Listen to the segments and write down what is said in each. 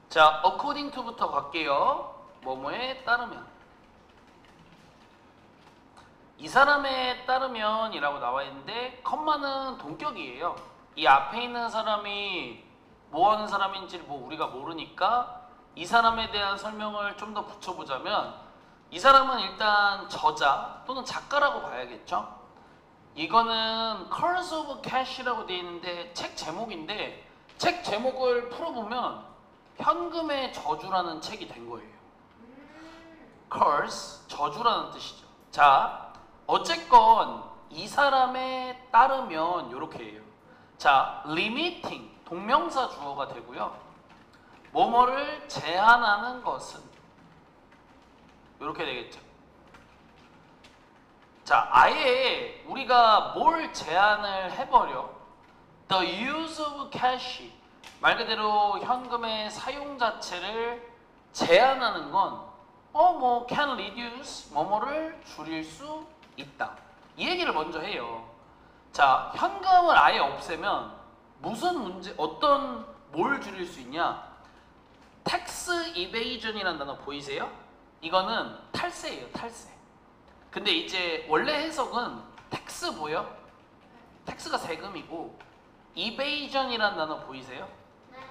자, according to부터 갈게요. 뭐뭐에 따르면. 이 사람에 따르면 이라고 나와 있는데 컴마는 동격이에요. 이 앞에 있는 사람이 뭐 하는 사람인지 뭐 우리가 모르니까 이 사람에 대한 설명을 좀 더 붙여보자면 이 사람은 일단 저자 또는 작가라고 봐야겠죠. 이거는 Curse of Cash라고 되어 있는데 책 제목인데 책 제목을 풀어보면 현금의 저주라는 책이 된 거예요. Curse, 저주라는 뜻이죠. 자, 어쨌건 이 사람에 따르면 이렇게 해요. 자, limiting, 동명사 주어가 되고요. 뭐뭐를 제한하는 것은 이렇게 되겠죠. 자, 아예 우리가 뭘 제한을 해버려? The use of cash, 말 그대로 현금의 사용 자체를 제한하는 건 뭐 can reduce, 뭐뭐를 줄일 수 있다. 이 얘기를 먼저 해요. 자, 현금을 아예 없애면 무슨 문제, 뭘 줄일 수 있냐? tax evasion이라는 단어 보이세요? 이거는 탈세예요, 탈세. 근데 이제 원래 해석은 tax 보여? tax가 세금이고 evasion이라는 단어 보이세요?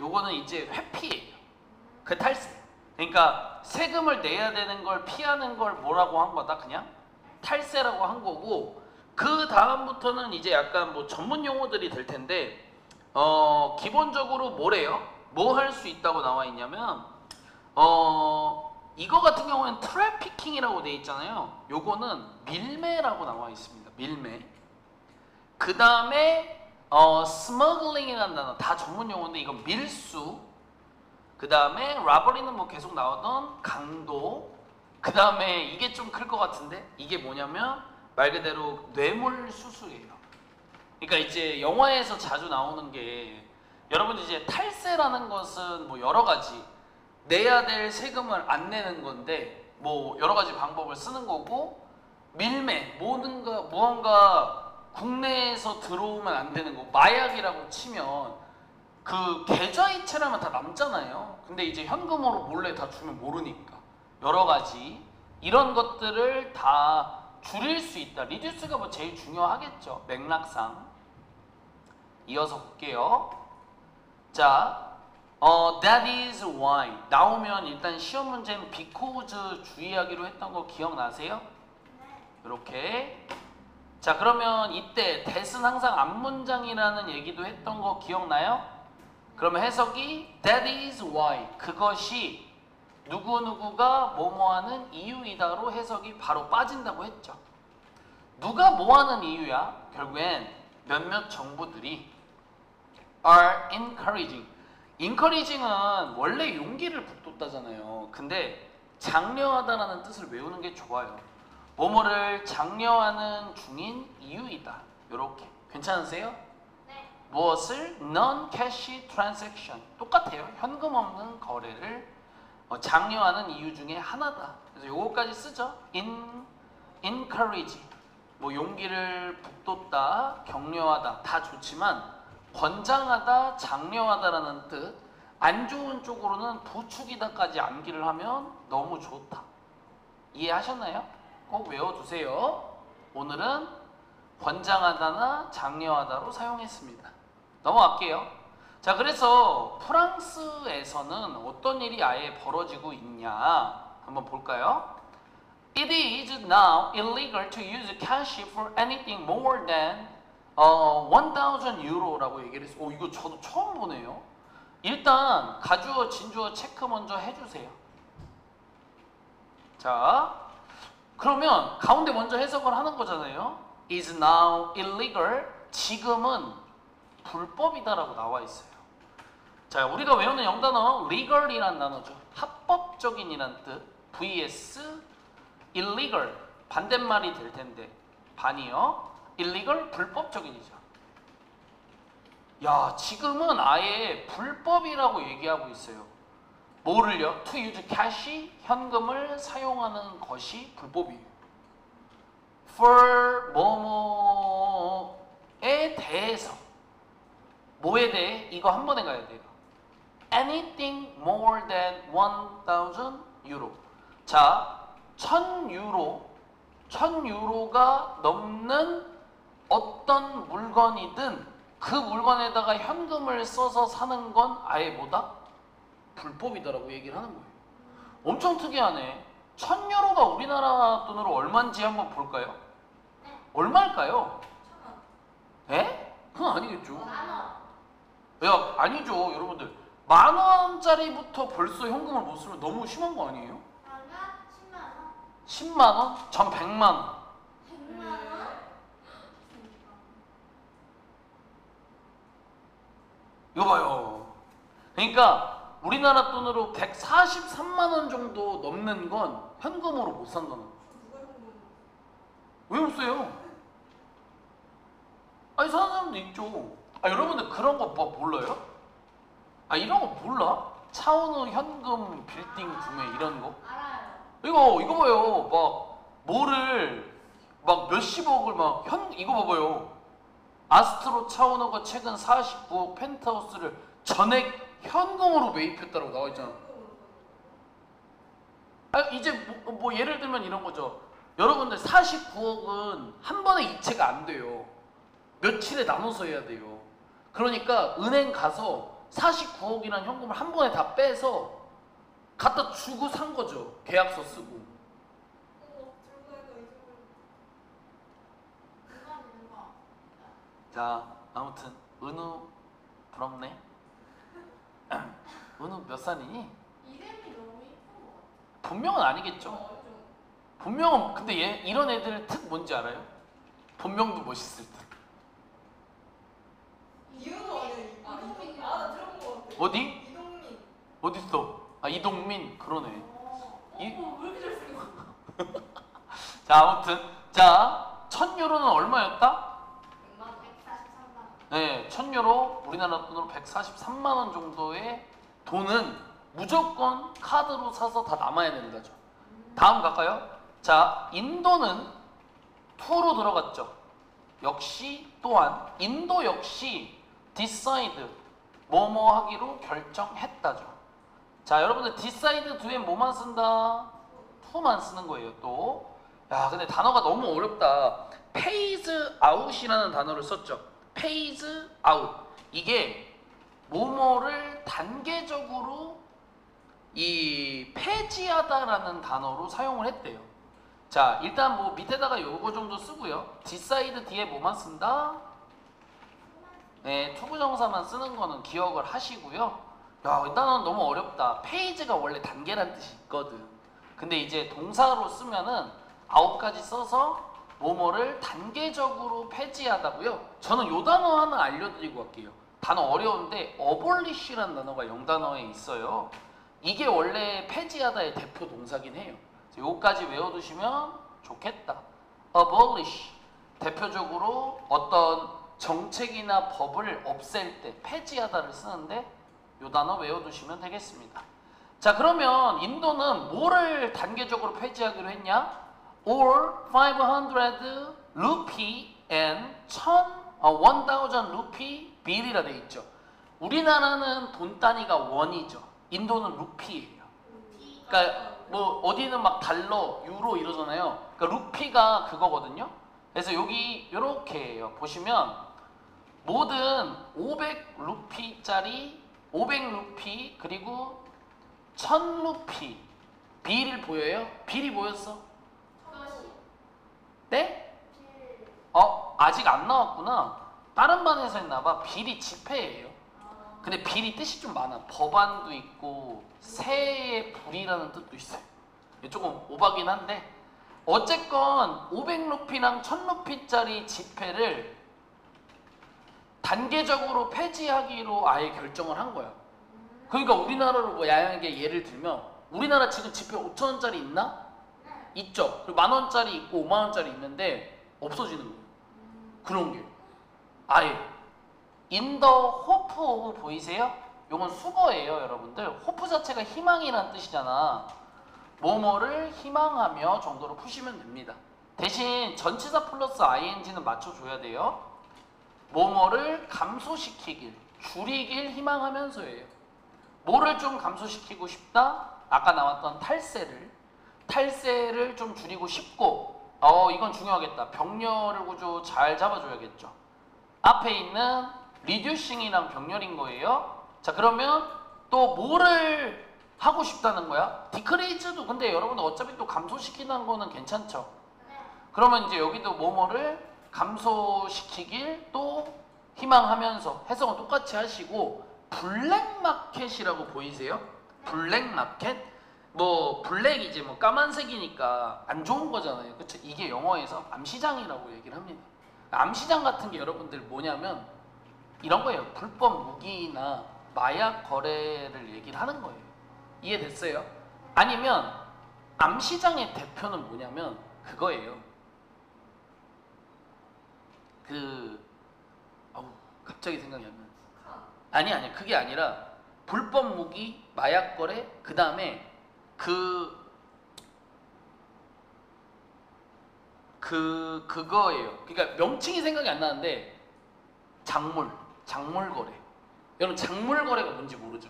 요거는 이제 회피예요. 그 탈세. 그러니까 세금을 내야 되는 걸 피하는 걸 뭐라고 한 거다? 그냥 탈세라고 한 거고, 그 다음부터는 이제 약간 뭐 전문 용어들이 될 텐데 기본적으로 뭐래요? 뭐 할 수 있다고 나와 있냐면 이거 같은 경우에는 트래피킹이라고 돼 있잖아요. 요거는 밀매라고 나와 있습니다. 밀매. 그 다음에 스머글링이라는 단어 다 전문 용어인데 이건 밀수. 그 다음에 라버리는 뭐 계속 나오던 강도. 그 다음에 이게 좀 클 것 같은데 이게 뭐냐면 말 그대로 뇌물수수예요. 그러니까 이제 영화에서 자주 나오는 게 여러분 이제 탈세라는 것은 뭐 여러 가지 내야 될 세금을 안 내는 건데 뭐 여러 가지 방법을 쓰는 거고, 밀매 무언가 국내에서 들어오면 안 되는 거, 마약이라고 치면 그 계좌이체라면 다 남잖아요. 근데 이제 현금으로 몰래 다 주면 모르니까 여러 가지 이런 것들을 다 줄일 수 있다. 리듀스가 뭐 제일 중요하겠죠, 맥락상. 이어서 볼게요. 자, that is why 나오면 일단 시험 문제는 because 주의하기로 했던 거 기억나세요? 이렇게. 자, 그러면 이때 that은 항상 앞문장이라는 얘기도 했던 거 기억나요? 그러면 해석이 that is why, 그것이 누구누구가 뭐뭐하는 이유이다로 해석이 바로 빠진다고 했죠. 누가 뭐하는 이유야? 결국엔 몇몇 정부들이 are encouraging. encouraging은 원래 용기를 북돋다잖아요. 근데 장려하다라는 뜻을 외우는 게 좋아요. 뭐뭐를 장려하는 중인 이유이다. 요렇게. 괜찮으세요? 무엇을? non-cash transaction. 똑같아요. 현금 없는 거래를 장려하는 이유 중에 하나다. 그래서 요거까지 쓰죠. encourage. 뭐 용기를 북돋다, 격려하다 다 좋지만 권장하다, 장려하다라는 뜻, 안 좋은 쪽으로는 부추기다까지 암기를 하면 너무 좋다. 이해하셨나요? 꼭 외워두세요. 오늘은 권장하다나 장려하다로 사용했습니다. 넘어갈게요. 자, 그래서 프랑스에서는 어떤 일이 아예 벌어지고 있냐 한번 볼까요? It is now illegal to use cash for anything more than 1,000 euro라고 얘기를 했어요. 이거 저도 처음 보네요. 일단 가주어 진주어 체크 먼저 해주세요. 자, 그러면 가운데 먼저 해석을 하는 거잖아요. is now illegal, 지금은 불법이다라고 나와 있어요. 자, 우리가 외우는 영단어 legal이란 단어죠. 합법적인이란 뜻. vs illegal, 반대말이 될 텐데 반이요. illegal, 불법적인이죠. 야, 지금은 아예 불법이라고 얘기하고 있어요. 뭐를요? to use cash, 현금을 사용하는 것이 불법이에요. for 뭐뭐에 대해서, 뭐에 대해? 이거 한 번에 가야 돼요. anything more than 1,000 euro. 자, 1000유로가 넘는 어떤 물건이든 그 물건에다가 현금을 써서 사는 건 아예 뭐다? 불법이다라고 얘기를 하는 거예요. 엄청 특이하네. 1000유로가 우리나라 돈으로 얼마인지 한번 볼까요? 얼마일까요? 1,000원. 에? 그건 아니겠죠. 10,000원. 야, 아니죠, 여러분들. 10,000원짜리부터 벌써 현금을 못 쓰면 너무 심한 거 아니에요? 그러면 10만 원. 10만 원? 전 100만 원. 100만 원? 이거 봐요. 그러니까 우리나라 돈으로 143만 원 정도 넘는 건 현금으로 못 산다는 거예요. 왜 없어요? 아니, 사는 사람도 있죠. 아, 여러분들 그런 거 뭐 몰라요? 아, 이런 거 몰라? 차은우 현금 빌딩 구매 이런 거? 알아요. 이거 봐요. 막 뭐를 막 몇십억을 막 이거 봐봐요. 아스트로 차은우가 최근 49억 펜트하우스를 전액 현금으로 매입했다라고 나와 있잖아. 아, 이제 뭐 예를 들면 이런 거죠. 여러분들 49억은 한 번에 이체가 안 돼요. 며칠에 나눠서 해야 돼요. 그러니까 은행 가서 49억이라는 현금을 한 번에 다 빼서 갖다 주고 산 거죠. 계약서 쓰고. 자, 아무튼 은우 부럽네. 은우 몇 살이니? 이름이 너무 예쁜 것 같아. 본명은 아니겠죠. 본명은 근데 이런 애들 특 뭔지 알아요? 본명도 멋있을 듯. 이유도 아니야. 이동민. 나 들어본 것 같아. 어디? 이동민. 어디 있어? 아, 이동민. 그러네. 왜 이렇게 잘생겼어? 자, 아무튼 자, 1000유로는 얼마였다? 143만 원. 네, 1000유로 우리나라 돈으로 143만 원 정도의 돈은 무조건 카드로 사서 다 남아야 된다죠. 다음 갈까요? 자, 인도는 2로 들어갔죠. 역시 또한 인도 역시 decide 뭐뭐 하기로 결정했다죠. 자, 여러분들 decide 뒤에 뭐만 쓴다? to만 쓰는 거예요. 또 야, 근데 단어가 너무 어렵다. phase out이라는 단어를 썼죠. phase out. 이게 뭐뭐를 단계적으로 이 폐지하다라는 단어로 사용을 했대요. 자, 일단 뭐 밑에다가 요거 정도 쓰고요. decide 뒤에 뭐만 쓴다? 네, 투부정사만 쓰는 거는 기억을 하시고요. 야, 이 단어는 너무 어렵다. 페이지가 원래 단계란 뜻이 있거든. 근데 이제 동사로 쓰면은 9가지 써서 뭐뭐를 단계적으로 폐지하다고요. 저는 요 단어 하나 알려드리고 갈게요. 단어 어려운데 abolish라는 단어가 영단어에 있어요. 이게 원래 폐지하다의 대표 동사긴 해요. 요까지 외워두시면 좋겠다. abolish, 대표적으로 어떤 정책이나 법을 없앨 때 폐지하다를 쓰는데 요 단어 외워두시면 되겠습니다. 자, 그러면 인도는 뭐를 단계적으로 폐지하기로 했냐? Or 500 rupee and 1,000 rupee bill이라 돼 있죠. 우리나라는 돈 단위가 원이죠. 인도는 루피예요. 그러니까 뭐 어디는 막 달러, 유로 이러잖아요. 그러니까 루피가 그거거든요. 그래서 여기 이렇게예요. 보시면 모든 500루피짜리 500루피 그리고 1000루피 빌 보여요? 빌이 보였어? 네? 아직 안 나왔구나. 다른 반에서 했나봐. 빌이 지폐예요. 근데 빌이 뜻이 좀 많아. 법안도 있고 새의 불이라는 뜻도 있어요. 조금 오바긴 한데 어쨌건 500루피랑 1000루피짜리 지폐를 단계적으로 폐지하기로 아예 결정을 한 거야. 그러니까 우리나라로 뭐 야양하게 예를 들면 우리나라 지금 지폐 5,000원짜리 있나? 있죠. 그리고 10,000원짜리 있고 50,000원짜리 있는데 없어지는 거예요. 그런 게 아예 인더 호프 오브 보이세요? 요건 수거예요, 여러분들. 호프 자체가 희망이란 뜻이잖아. 뭐뭐를 희망하며 정도로 푸시면 됩니다. 대신 전치사 플러스 ing는 맞춰줘야 돼요. 뭐뭐를 감소시키길, 줄이길 희망하면서예요. 뭐를 좀 감소시키고 싶다? 아까 나왔던 탈세를 좀 줄이고 싶고, 이건 중요하겠다. 병렬 구조 잘 잡아줘야겠죠. 앞에 있는 리듀싱이랑 병렬인 거예요. 자, 그러면 또 뭐를 하고 싶다는 거야? 디크리즈도 근데 여러분들 어차피 또 감소시키는 거는 괜찮죠. 그러면 이제 여기도 뭐뭐를 감소시키길 또 희망하면서 해석은 똑같이 하시고, 블랙마켓이라고 보이세요? 블랙마켓? 뭐 블랙 이제 뭐 까만색이니까 안 좋은 거잖아요. 그쵸? 이게 영어에서 암시장이라고 얘기를 합니다. 암시장 같은 게 여러분들 뭐냐면 이런 거예요. 불법 무기나 마약 거래를 얘기를 하는 거예요. 이해됐어요? 아니면 암시장의 대표는 뭐냐면 그거예요. 갑자기 생각이 안 나네. 아니 그게 아니라 불법 무기, 마약 거래, 그 다음에 그거예요. 그러니까 명칭이 생각이 안 나는데 작물 거래. 여러분 작물 거래가 뭔지 모르죠?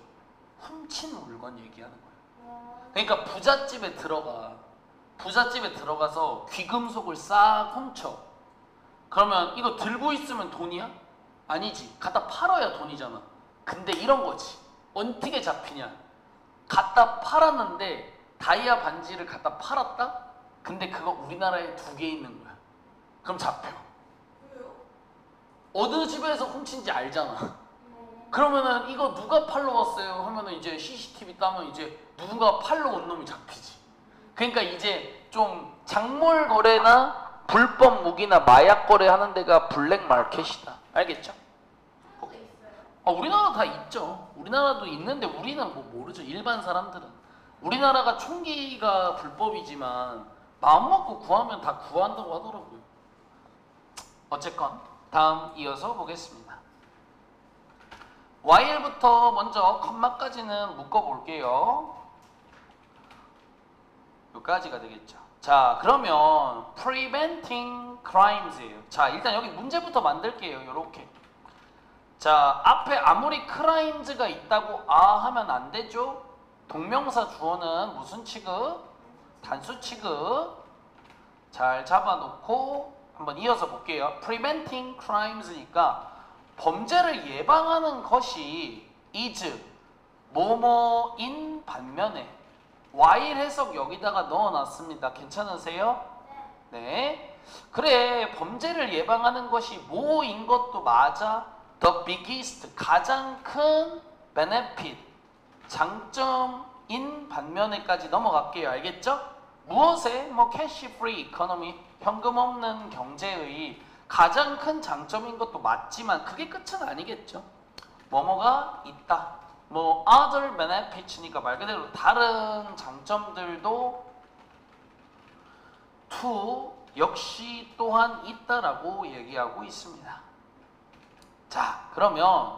훔친 물건 얘기하는 거예요. 그러니까 부잣집에 들어가서 귀금속을 싹 훔쳐. 그러면 이거 들고 있으면 돈이야? 아니지. 갖다 팔아야 돈이잖아. 근데 이런 거지. 어떻게 잡히냐? 갖다 팔았는데 다이아 반지를 갖다 팔았다? 근데 그거 우리나라에 2개 있는 거야. 그럼 잡혀. 왜요? 어느 집에서 훔친지 알잖아. 그러면은 이거 누가 팔러 왔어요? 하면은 이제 CCTV 따면 이제 누군가 팔러 온 놈이 잡히지. 그러니까 이제 좀 작물 거래나 불법 무기나 마약 거래하는 데가 블랙 마켓이다. 알겠죠? 한국에 있어요? 우리나라 다 있죠. 우리나라도 있는데 우리는 뭐 모르죠. 일반 사람들은. 우리나라가 총기가 불법이지만 마음 먹고 구하면 다 구한다고 하더라고요. 어쨌건 다음 이어서 보겠습니다. while부터 먼저 컴마까지는 묶어볼게요. 여기까지가 되겠죠. 자, 그러면 preventing crimes예요. 자, 일단 여기 문제부터 만들게요. 요렇게. 자, 앞에 아무리 crimes가 있다고 하면 안 되죠. 동명사 주어는 무슨 취급? 단수 취급. 잘 잡아놓고 한번 이어서 볼게요. preventing crimes니까 범죄를 예방하는 것이 is 뭐뭐인 반면에 while 해석 여기다가 넣어놨습니다. 괜찮으세요? 네. 그래, 범죄를 예방하는 것이 뭐인 것도 맞아. The biggest, 가장 큰 benefit, 장점인 반면에까지 넘어갈게요. 알겠죠? 무엇에? 뭐 cash free economy, 현금 없는 경제의 가장 큰 장점인 것도 맞지만 그게 끝은 아니겠죠. 뭐뭐가 있다. 뭐 other benefits니까 말 그대로 다른 장점들도 역시 또한 있다라고 얘기하고 있습니다. 자, 그러면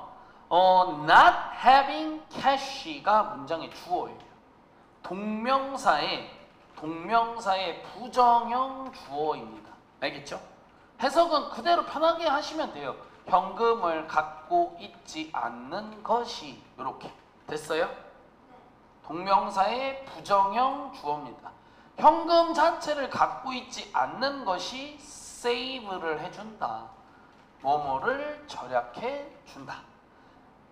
not having cash가 문장의 주어예요. 동명사의 부정형 주어입니다. 알겠죠? 해석은 그대로 편하게 하시면 돼요. 현금을 갖고 있지 않는 것이 이렇게 됐어요? 동명사의 부정형 주어입니다. 현금 자체를 갖고 있지 않는 것이 save를 해준다. 뭐뭐를 절약해 준다.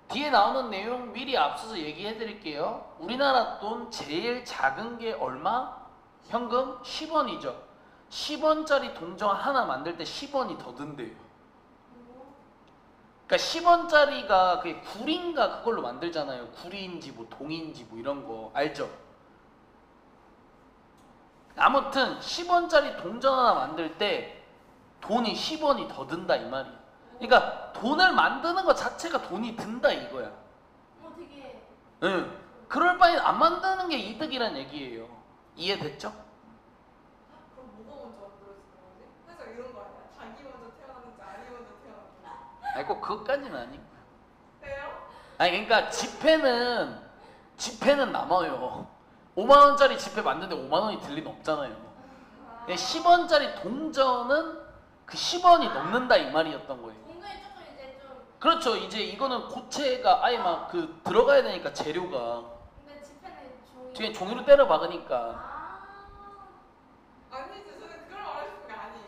뒤에 나오는 내용 미리 앞서서 얘기해 드릴게요. 우리나라 돈 제일 작은 게 얼마? 현금 10원이죠. 10원짜리 동전 하나 만들 때 10원이 더 든대요. 그러니까 10원짜리가 그게 구리인가 그걸로 만들잖아요. 구리인지 뭐 동인지 뭐 이런 거 알죠? 아무튼 10원짜리 동전 하나 만들 때 돈이 10원이 더 든다 이 말이에요. 그러니까 돈을 만드는 것 자체가 돈이 든다 이거야. 되게. 응. 그럴 바에 안 만드는 게 이득이란 얘기예요. 이해됐죠? 그럼 뭐가 먼저 만들어지는 거지? 그래서 이런 거 아니야? 닭이 먼저 태어났는지 알이 먼저 태어났는지. 아니 꼭 그것까지는 아니고. 왜요? 아니 그러니까 지폐는 남아요. 5만원짜리 지폐 만드는데 5만원이 들 리는 없잖아요. 10원짜리 동전은 그 10원이 넘는다 이 말이었던 거예요. 동전이 조금 이제 좀. 그렇죠. 이제 이거는 고체가 아예 막 그 들어가야 되니까 재료가 근데 지폐는 종이. 뒤에 종이로 때려 박으니까. 아. 아니지, 저는 그걸 말하고 싶은 게 아니에요.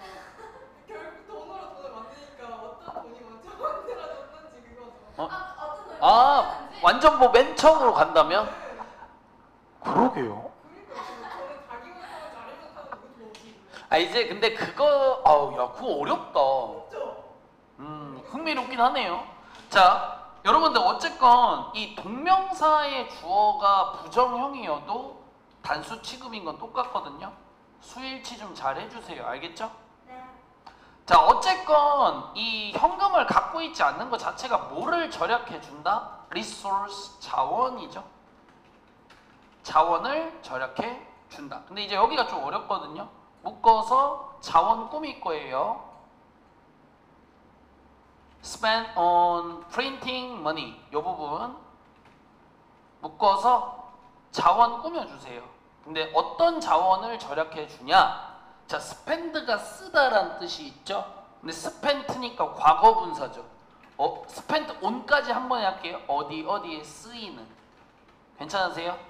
결국 돈을 만드니까 어떤 돈이 먼저 만들어졌는지 그거죠. 어? 어떤 돈이 아 만들었는지? 완전 뭐 맨 처음으로 간다면? 네. 그러게요. 그러니까 저는 자기 못하고 자리 못하는 이것도 뭐지? 아 이제 근데 그거 아우 야 그거 어렵다. 진짜. 흥미롭긴 하네요. 자, 여러분들 어쨌건 이 동명사의 주어가 부정형이어도 단수 취급인 건 똑같거든요. 수일치 좀 잘 해주세요. 알겠죠? 네. 자, 어쨌건 이 현금을 갖고 있지 않는 것 자체가 뭐를 절약해 준다? 리소스, 자원이죠. 자원을 절약해 준다. 근데 이제 여기가 좀 어렵거든요. 묶어서 자원 꾸밀 거예요. spend on printing money 이 부분 묶어서 자원 꾸며주세요. 근데 어떤 자원을 절약해 주냐? 자, spend가 쓰다란 뜻이 있죠. 근데 spent니까 과거 분사죠. spent on까지 한 번에 할게요. 어디에 쓰이는. 괜찮으세요? 네.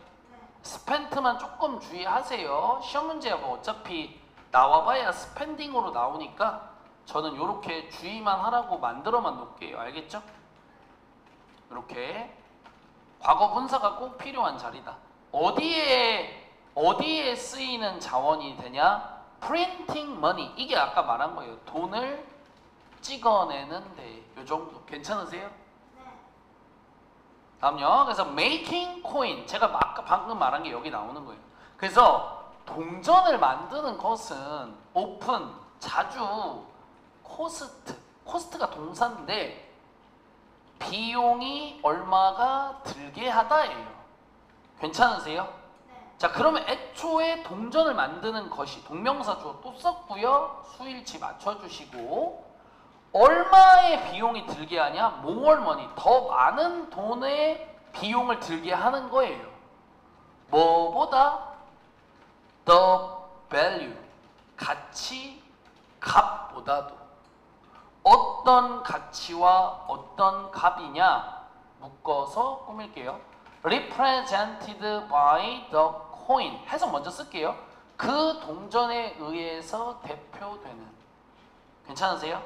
spent만 조금 주의하세요. 시험 문제가 뭐 어차피 나와봐야 spending으로 나오니까 저는 이렇게 주의만 하라고 만들어만 놓을게요. 알겠죠? 이렇게 과거 분사가 꼭 필요한 자리다. 어디에 쓰이는 자원이 되냐? printing money. 이게 아까 말한 거예요. 돈을 찍어내는데 요 정도 괜찮으세요? 네. 다음요. 그래서 making coin. 제가 아까 방금 말한 게 여기 나오는 거예요. 그래서 동전을 만드는 것은 오픈 자주 코스트가 동사인데 비용이 얼마가 들게 하다예요. 괜찮으세요? 네. 자, 그러면 애초에 동전을 만드는 것이 동명사 주어 또 썼고요. 수일치 맞춰주시고 얼마의 비용이 들게 하냐? more money. 더 많은 돈의 비용을 들게 하는 거예요. 뭐보다? the value. 가치, 값보다도. 어떤 가치와 어떤 값이냐 묶어서 꾸밀게요. represented by the coin. 해석 먼저 쓸게요. 그 동전에 의해서 대표되는. 괜찮으세요?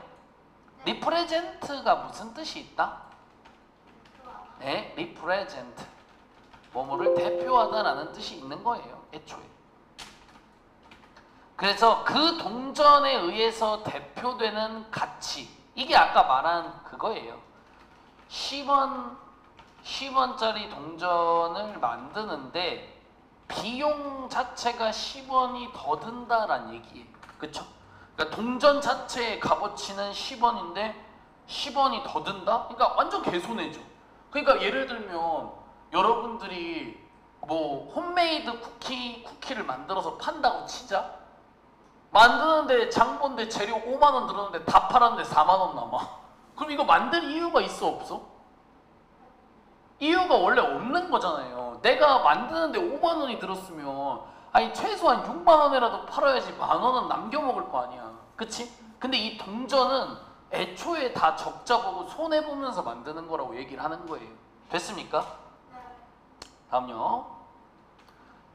네. represent가 무슨 뜻이 있다? 좋아. 네, represent. 뭐뭐를 대표하다라는 뜻이 있는 거예요. 애초에. 그래서 그 동전에 의해서 대표되는 가치, 이게 아까 말한 그거예요. 10원짜리 동전을 만드는데 비용 자체가 10원이 더 든다란 얘기예요. 그쵸? 그러니까 동전 자체의 값어치는 10원인데 10원이 더 든다? 그러니까 완전 개손해죠. 그러니까 예를 들면 여러분들이 뭐 홈메이드 쿠키를 만들어서 판다고 치자. 만드는데 장본데 재료 5만 원 들었는데 다 팔았는데 4만 원 남아. 그럼 이거 만들 이유가 있어 없어? 이유가 원래 없는 거잖아요. 내가 만드는데 5만 원이 들었으면 아니 최소한 6만 원이라도 팔아야지 만 원은 남겨 먹을 거 아니야. 그치? 근데 이 동전은 애초에 다 적자 보고 손해 보면서 만드는 거라고 얘기를 하는 거예요. 됐습니까? 네. 다음요.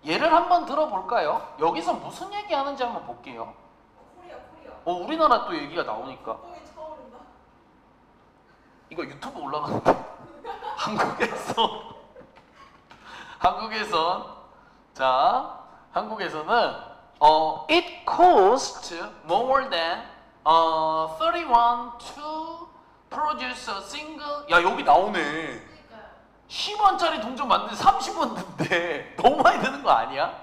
예를 한번 들어볼까요? 여기서 무슨 얘기 하는지 한번 볼게요. 코리아. 우리나라 또 얘기가 나오니까. 뽕이 차오른다. 이거 유튜브 올라가는데. 한국에서는 it costs more than 31 to produce a single. 야, 여기 나오네. 그러니까요. 10원짜리 동전 만드는데 30원 든대. 너무 많이 드는 거 아니야?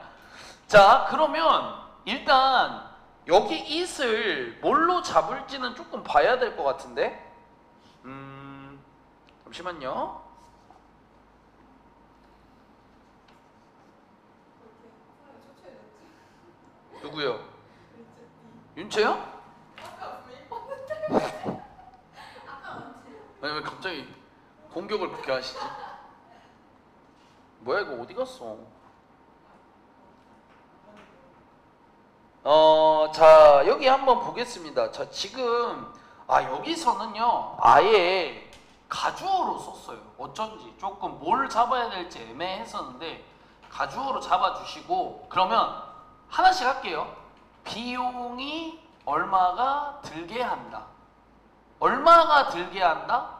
자, 그러면 일단 여기 it을 뭘로 잡을지는 조금 봐야 될 것 같은데. 잠시만요. 누구요? 윤채요? 아까 왜 입었는데? 아까 언제? 아니 왜 갑자기 공격을 그렇게 하시지? 뭐야 이거 어디 갔어? 자 여기 한번 보겠습니다. 자 지금 여기서는요 아예 가주어로 썼어요. 어쩐지 조금 뭘 잡아야 될지 애매했었는데 가주어로 잡아주시고 그러면 하나씩 할게요. 비용이 얼마가 들게 한다. 얼마가 들게 한다?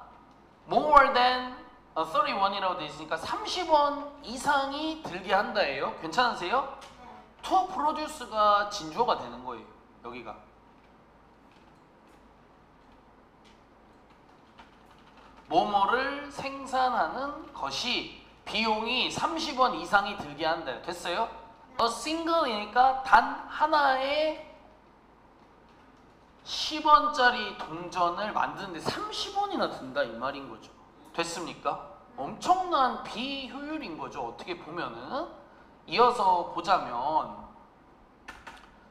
More than 31이라고 되어 있으니까 30원 이상이 들게 한다예요. 괜찮으세요? 네. To produce가 진주어가 되는 거예요. 여기가. 뭐뭐를 생산하는 것이 비용이 30원 이상이 들게 한다. 됐어요? A single이니까 단 하나의 10원짜리 동전을 만드는데 30원이나 든다 이 말인 거죠. 됐습니까? 엄청난 비효율인 거죠. 어떻게 보면은. 이어서 보자면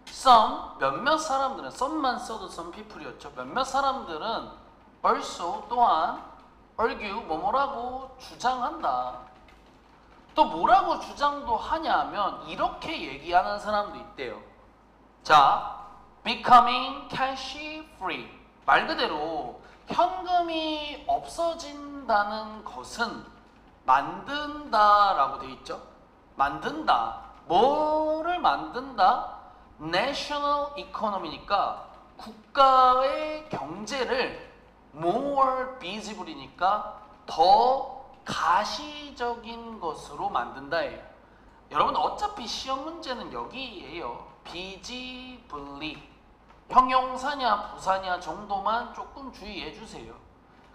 some 몇몇 사람들은 some만 써도 some people이었죠. 몇몇 사람들은 also 또한 argue 뭐뭐라고 주장한다. 또 뭐라고 주장도 하냐면 이렇게 얘기하는 사람도 있대요. 자, becoming cash free. 말 그대로 현금이 없어진다는 것은 만든다라고 돼 있죠. 만든다. 뭐를 만든다? national economy니까 국가의 경제를 more visible이니까 더 가시적인 것으로 만든다예요. 여러분 어차피 시험 문제는 여기에요. visibly 형용사냐 부사냐 정도만 조금 주의해 주세요.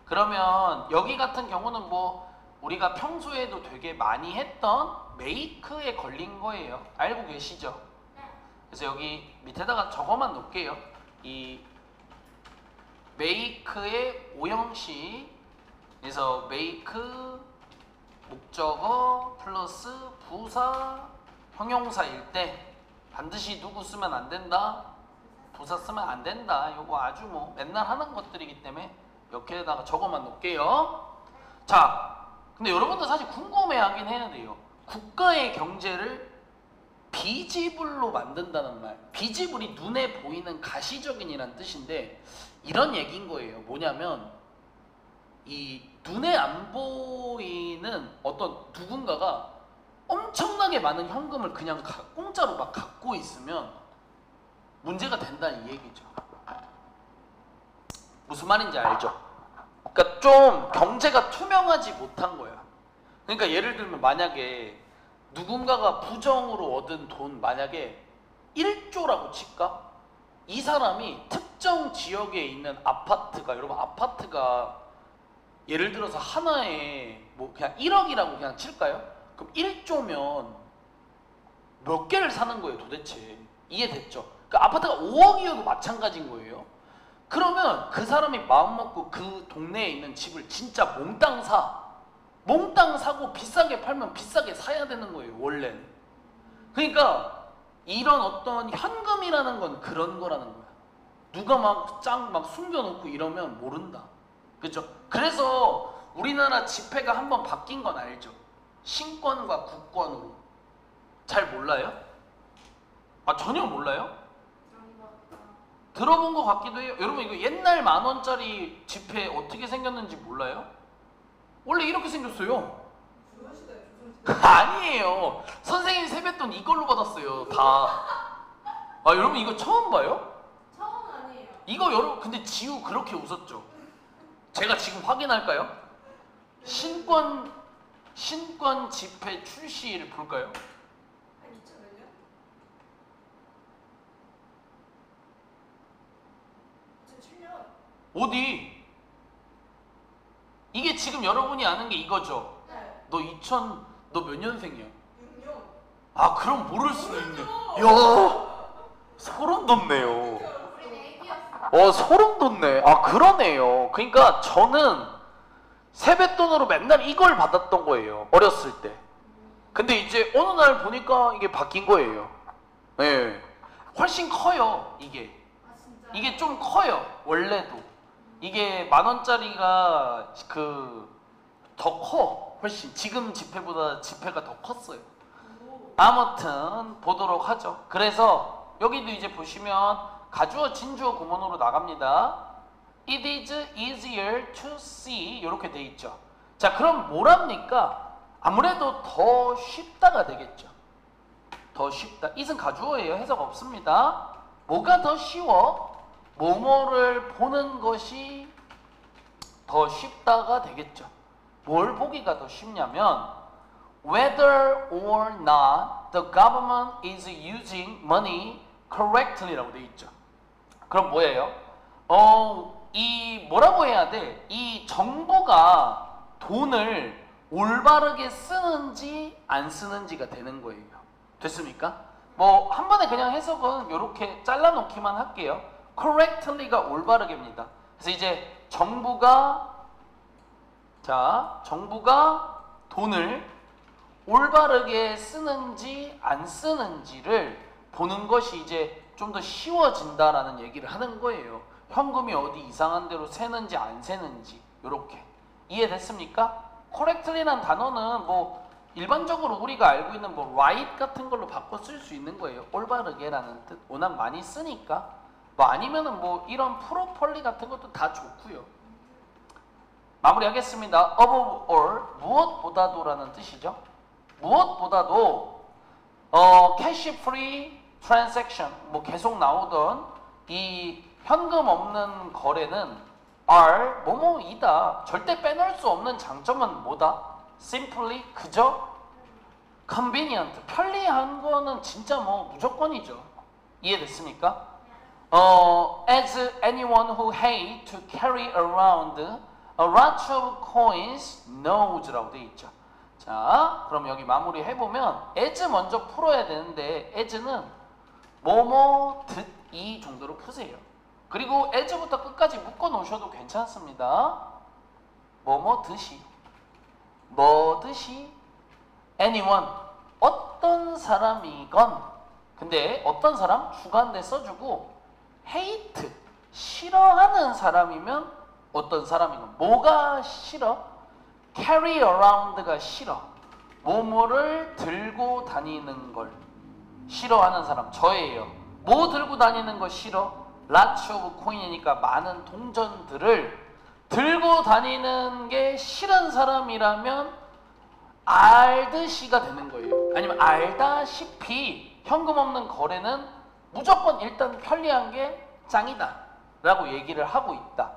그러면 여기 같은 경우는 뭐 우리가 평소에도 되게 많이 했던 make에 걸린 거예요. 알고 계시죠? 네. 그래서 여기 밑에다가 저거만 놓을게요. 이 make의 오형식 그래서 make 목적어 플러스 부사 형용사일 때 반드시 누구 쓰면 안 된다? 부사 쓰면 안 된다. 요거 아주 뭐 맨날 하는 것들이기 때문에 여기에다가 저거만 놓을게요. 자, 근데 여러분들 사실 궁금해하긴 해야 돼요. 국가의 경제를 비지블로 만든다는 말. 비지블이 눈에 보이는 가시적인이란 뜻인데 이런 얘기인 거예요. 뭐냐면 이 눈에 안 보이는 어떤 누군가가 엄청나게 많은 현금을 그냥 공짜로 막 갖고 있으면 문제가 된다는 이 얘기죠. 무슨 말인지 알죠? 그러니까 좀 경제가 투명하지 못한 거야. 그러니까 예를 들면 만약에 누군가가 부정으로 얻은 돈 만약에 1조라고 칠까? 이 사람이 특정 지역에 있는 아파트가 여러분 아파트가 예를 들어서 하나에 뭐 그냥 1억이라고 그냥 칠까요? 그럼 1조면 몇 개를 사는 거예요 도대체. 이해됐죠? 그러니까 아파트가 5억이어도 마찬가지인 거예요. 그러면 그 사람이 마음 먹고 그 동네에 있는 집을 진짜 몽땅 사. 몽땅 사고 비싸게 팔면 비싸게 사야 되는 거예요 원래는. 그러니까 이런 어떤 현금이라는 건 그런 거라는 거야. 누가 막 숨겨놓고 이러면 모른다. 그렇죠? 그래서 우리나라 지폐가 한번 바뀐 건 알죠? 신권과 국권으로. 잘 몰라요? 아 전혀 몰라요? 들어본 것 같기도 해요. 여러분 이거 옛날 10,000원짜리 지폐 어떻게 생겼는지 몰라요? 원래 이렇게 생겼어요. 조선시대 조선시대. 아니에요. 선생님 세뱃돈 이걸로 받았어요. 다. 아 여러분 이거 처음 봐요? 처음은 아니에요. 이거 여러분 근데 지우 그렇게 웃었죠? 제가 지금 확인할까요? 신권 지폐 출시를 볼까요? 한 2000몇 년? 2007년. 어디? 이게 지금 여러분이 아는 게 이거죠? 네. 너 몇 년생이야? 6년. 아 그럼 모를 수도 있네. 야 소름 돋네요. 우리 내기였어. 소름 돋네. 아 그러네요. 그러니까 저는 세뱃돈으로 맨날 이걸 받았던 거예요 어렸을 때. 근데 이제 어느 날 보니까 이게 바뀐 거예요. 네. 훨씬 커요 이게. 아 진짜. 이게 좀 커요 원래도. 이게 10,000원짜리가 더 커. 훨씬 지금 지폐보다 지폐가 더 컸어요. 오. 아무튼 보도록 하죠. 그래서 여기도 이제 보시면 가주어 진주어 구문으로 나갑니다. It is easier to see 이렇게 돼 있죠. 자, 그럼 뭐랍니까? 아무래도 더 쉽다가 되겠죠. 더 쉽다. it은 가주어예요. 해석 없습니다. 뭐가 더 쉬워? 뭐뭐를 보는 것이 더 쉽다가 되겠죠. 뭘 보기가 더 쉽냐면 whether or not the government is using money correctly라고 돼 있죠. 그럼 뭐예요? 이 뭐라고 해야 돼? 이 정부가 돈을 올바르게 쓰는지 안 쓰는지가 되는 거예요. 됐습니까? 뭐 한 번에 그냥 해석은 이렇게 잘라놓기만 할게요. correctly가 올바르게입니다. 그래서 이제 정부가 돈을 올바르게 쓰는지 안 쓰는지를 보는 것이 이제 좀 더 쉬워진다라는 얘기를 하는 거예요. 현금이 어디 이상한 데로 새는지 안 새는지 이렇게 이해됐습니까? correctly라는 단어는 뭐 일반적으로 우리가 알고 있는 뭐 right 같은 걸로 바꿔 쓸 수 있는 거예요. 올바르게라는 뜻. 워낙 많이 쓰니까. 뭐 아니면은 뭐 이런 properly 같은 것도 다 좋고요. 마무리하겠습니다. above all 무엇보다도라는 뜻이죠. 무엇보다도 cash free transaction 뭐 계속 나오던 이 현금 없는 거래는 are 뭐뭐이다. 절대 빼놓을 수 없는 장점은 뭐다? simply 그저 convenient 편리한 거는 진짜 뭐 무조건이죠. 이해됐습니까? As anyone who hate to carry around a lot of coins knows라고 돼 있죠. 자, 그럼 여기 마무리 해보면 as 먼저 풀어야 되는데 as는 뭐뭐 듯이 정도로 푸세요. 그리고 as부터 끝까지 묶어 놓으셔도 괜찮습니다. 뭐뭐 듯이 뭐 듯이 anyone 어떤 사람이건 근데 어떤 사람 주관대 써주고 hate 싫어하는 사람이면 어떤 사람이건 뭐가 싫어? carry around가 싫어. 뭐뭐를 들고 다니는 걸 싫어하는 사람 저예요. 뭐 들고 다니는 거 싫어? lots of coin이니까 많은 동전들을 들고 다니는 게 싫은 사람이라면 알듯이가 되는 거예요. 아니면 알다시피 현금 없는 거래는 무조건 일단 편리한 게 짱이다 라고 얘기를 하고 있다.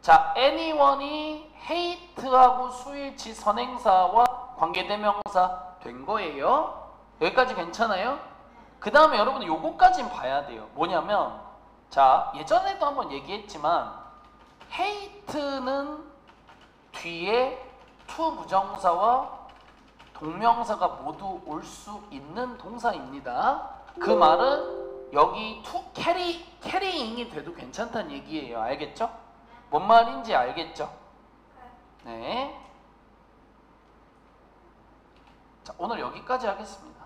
자, anyone이 hate하고 수일치 선행사와 관계대명사 된 거예요. 여기까지 괜찮아요? 그 다음에 여러분 요거까진 봐야 돼요. 뭐냐면 자, 예전에도 한번 얘기했지만 hate는 뒤에 to 부정사와 동명사가 모두 올 수 있는 동사입니다. 그 말은 여기 to carrying이 돼도 괜찮다는 얘기예요. 알겠죠? 뭔 말인지 알겠죠? 네. 자, 오늘 여기까지 하겠습니다.